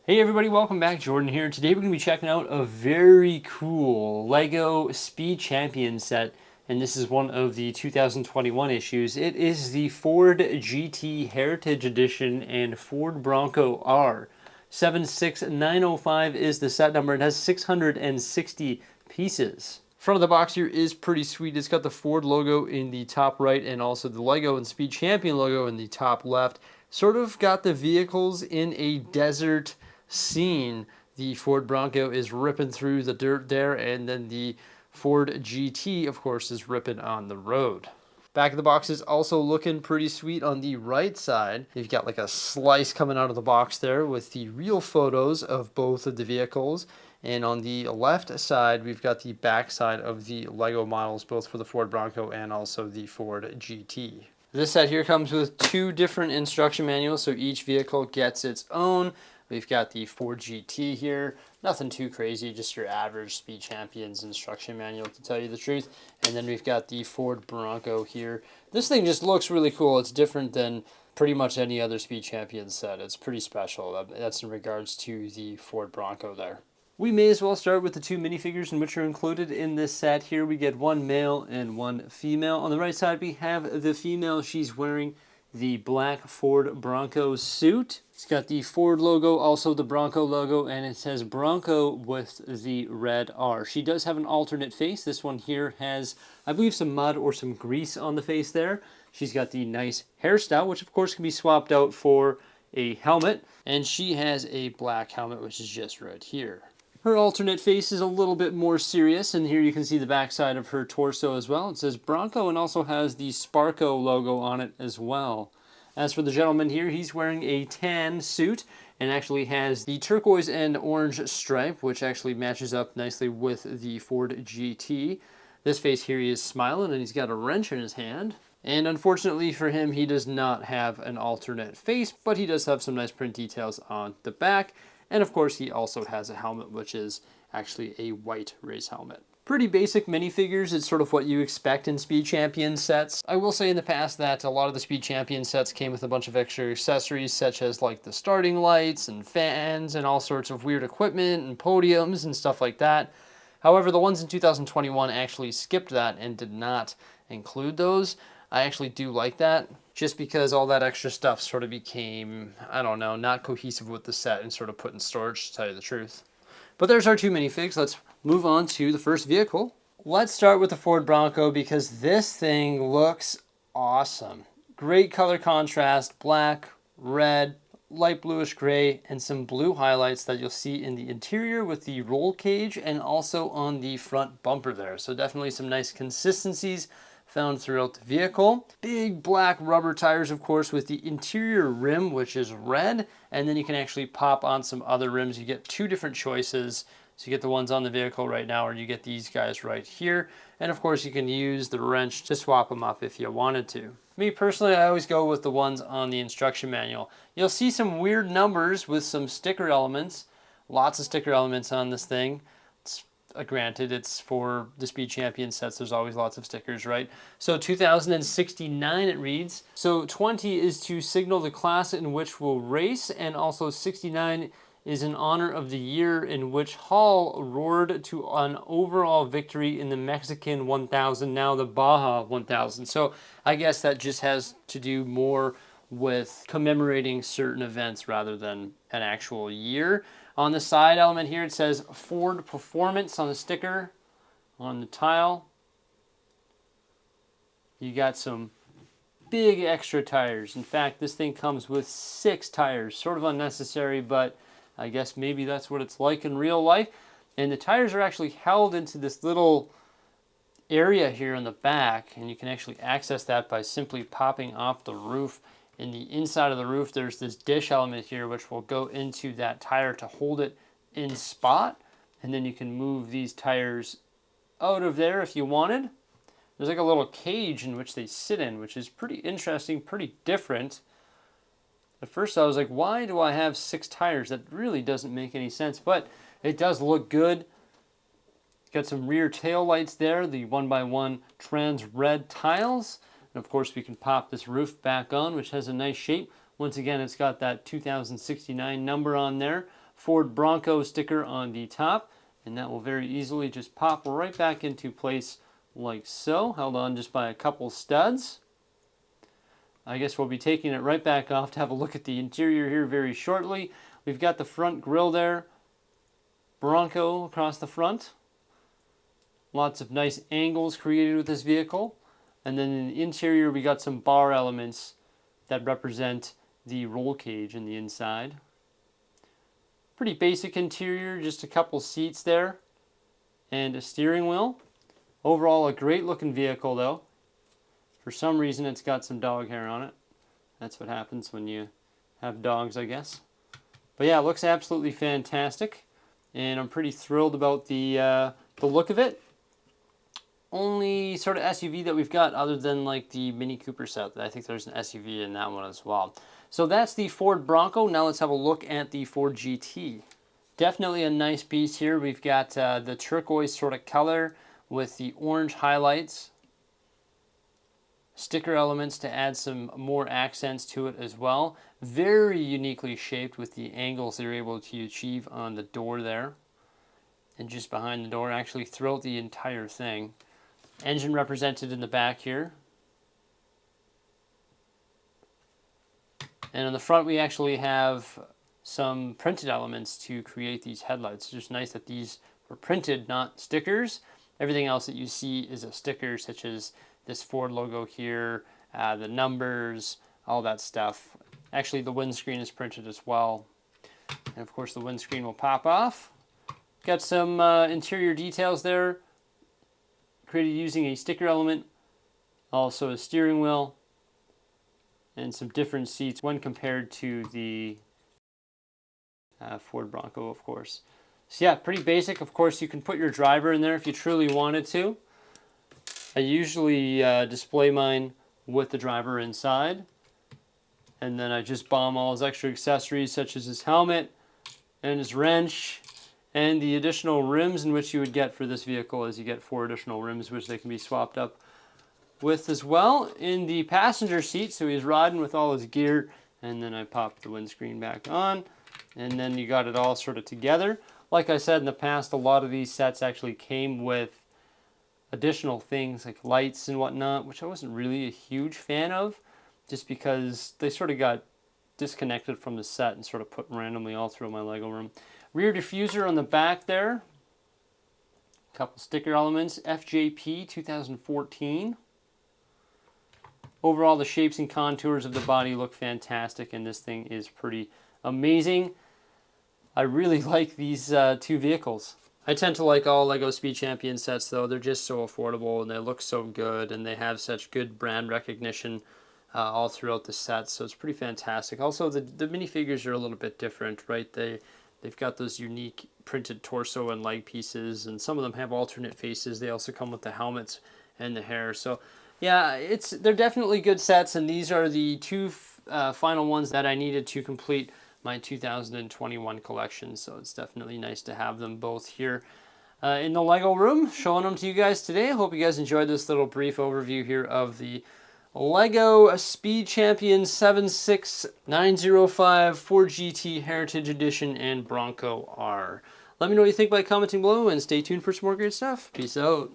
Hey everybody, welcome back. Jordan here. Today we're going to be checking out a very cool LEGO Speed Champions set, and this is one of the 2021 issues. It is the Ford GT Heritage Edition and Ford Bronco R. 76905 is the set number. It has 660 pieces. Front of the box here is pretty sweet. It's got the Ford logo in the top right and also the LEGO and Speed Champion logo in the top left. Sort of got the vehicles in a desert scene. The Ford Bronco is ripping through the dirt there, and then the Ford GT, of course, is ripping on the road. Back of the box is also looking pretty sweet on the right side. You've got like a slice coming out of the box there with the real photos of both of the vehicles. And on the left side, we've got the back side of the LEGO models, both for the Ford Bronco and also the Ford GT. This set here comes with two different instruction manuals, so each vehicle gets its own. We've got the Ford GT here, nothing too crazy, just your average Speed Champions instruction manual to tell you the truth. And then we've got the Ford Bronco here. This thing just looks really cool. It's different than pretty much any other Speed Champions set. It's pretty special. That's in regards to the Ford Bronco there. We may as well start with the two minifigures in which are included in this set here. We get one male and one female. On the right side, we have the female. She's wearing the black Ford Bronco suit. It's got the Ford logo, also the Bronco logo, and it says Bronco with the red R. She does have an alternate face. This one here has, I believe, some mud or some grease on the face there. She's got the nice hairstyle, which of course can be swapped out for a helmet. And she has a black helmet, which is just right here. Her alternate face is a little bit more serious, and here you can see the backside of her torso as well. It says Bronco and also has the Sparco logo on it as well. As for the gentleman here, he's wearing a tan suit and actually has the turquoise and orange stripe, which actually matches up nicely with the Ford GT. This face here, he is smiling and he's got a wrench in his hand. And unfortunately for him, he does not have an alternate face, but he does have some nice print details on the back. And of course, he also has a helmet, which is actually a white race helmet. Pretty basic minifigures. It's sort of what you expect in Speed Champion sets. I will say in the past that a lot of the Speed Champion sets came with a bunch of extra accessories, such as like the starting lights and fans and all sorts of weird equipment and podiums and stuff like that. However, the ones in 2021 actually skipped that and did not include those. I actually do like that, just because all that extra stuff sort of became, I don't know, not cohesive with the set and sort of put in storage, to tell you the truth. But there's our two minifigs. Let's move on to the first vehicle. Let's start with the Ford Bronco because this thing looks awesome. Great color contrast, black, red, light bluish gray, and some blue highlights that you'll see in the interior with the roll cage and also on the front bumper there. So definitely some nice consistencies found throughout the vehicle. Big black rubber tires, of course, with the interior rim, which is red, and then you can actually pop on some other rims. You get two different choices. So you get the ones on the vehicle right now, or you get these guys right here. And of course, you can use the wrench to swap them up if you wanted to. Me personally, I always go with the ones on the instruction manual. You'll see some weird numbers with some sticker elements. Lots of sticker elements on this thing. Granted, it's for the Speed Champion sets. There's always lots of stickers, right? So 2069 it reads. So 20 is to signal the class in which we'll race, and also 69 is in honor of the year in which Hall roared to an overall victory in the Mexican 1000, now the Baja 1000. So I guess that just has to do more with commemorating certain events rather than an actual year. On the side element here, it says Ford Performance on the sticker. On the tile, you got some big extra tires. In fact, this thing comes with 6 tires. Sort of unnecessary, but I guess maybe that's what it's like in real life. And the tires are actually held into this little area here in the back, and you can actually access that by simply popping off the roof. In the inside of the roof, there's this dish element here which will go into that tire to hold it in spot, and then you can move these tires out of there if you wanted. There's like a little cage in which they sit in, which is pretty interesting, pretty different. At first I was like, why do I have 6 tires? That really doesn't make any sense, but it does look good. Got some rear tail lights there, the 1x1 trans red tiles. And of course we can pop this roof back on, which has a nice shape. Once again, it's got that 2069 number on there. Ford Bronco sticker on the top, and that will very easily just pop right back into place like so, held on just by a couple studs. I guess we'll be taking it right back off to have a look at the interior here very shortly. We've got the front grille there, Bronco across the front. Lots of nice angles created with this vehicle. And then in the interior, we got some bar elements that represent the roll cage in the inside. Pretty basic interior, just a couple seats there and a steering wheel. Overall, a great looking vehicle though. For some reason, it's got some dog hair on it. That's what happens when you have dogs, I guess. But yeah, it looks absolutely fantastic, and I'm pretty thrilled about the look of it. Only sort of SUV that we've got other than like the Mini Cooper set. I think there's an SUV in that one as well. So that's the Ford Bronco. Now let's have a look at the Ford GT. Definitely a nice piece here. We've got the turquoise sort of color with the orange highlights. Sticker elements to add some more accents to it as well. Very uniquely shaped with the angles they're able to achieve on the door there. And just behind the door, actually throughout the entire thing. Engine represented in the back here. And on the front we actually have some printed elements to create these headlights. It's just nice that these were printed, not stickers. Everything else that you see is a sticker, such as this Ford logo here, the numbers, all that stuff. Actually, the windscreen is printed as well. And of course the windscreen will pop off. Got some interior details there, created using a sticker element, also a steering wheel, and some different seats when compared to the Ford Bronco, of course. So yeah, pretty basic. Of course, you can put your driver in there if you truly wanted to. I usually display mine with the driver inside, and then I just bomb all his extra accessories such as his helmet and his wrench and the additional rims in which you would get for this vehicle, as you get 4 additional rims which they can be swapped up with as well in the passenger seat. So he's riding with all his gear, and then I pop the windscreen back on, and then you got it all sort of together. Like I said in the past, a lot of these sets actually came with additional things like lights and whatnot, which I wasn't really a huge fan of, just because they sort of got disconnected from the set and sort of put randomly all through my Lego room. Rear diffuser on the back there. A couple sticker elements. FJP 2014. Overall, the shapes and contours of the body look fantastic, and this thing is pretty amazing. I really like these 2 vehicles. I tend to like all Lego SpeedChampions sets though. They're just so affordable and they look so good, and they have such good brand recognition all throughout the set, so it's pretty fantastic. Also, the minifigures are a little bit different, right? They've got those unique printed torso and leg pieces, and some of them have alternate faces. They also come with the helmets and the hair. So yeah, they're definitely good sets, and these are the 2 final ones that I needed to complete my 2021 collection. So it's definitely nice to have them both here in the Lego room, showing them to you guys today. I hope you guys enjoyed this little brief overview here of the Lego SpeedChampions 76905 Ford GT Heritage Edition and Bronco R. Let me know what you think by commenting below, and stay tuned for some more great stuff. Peace out.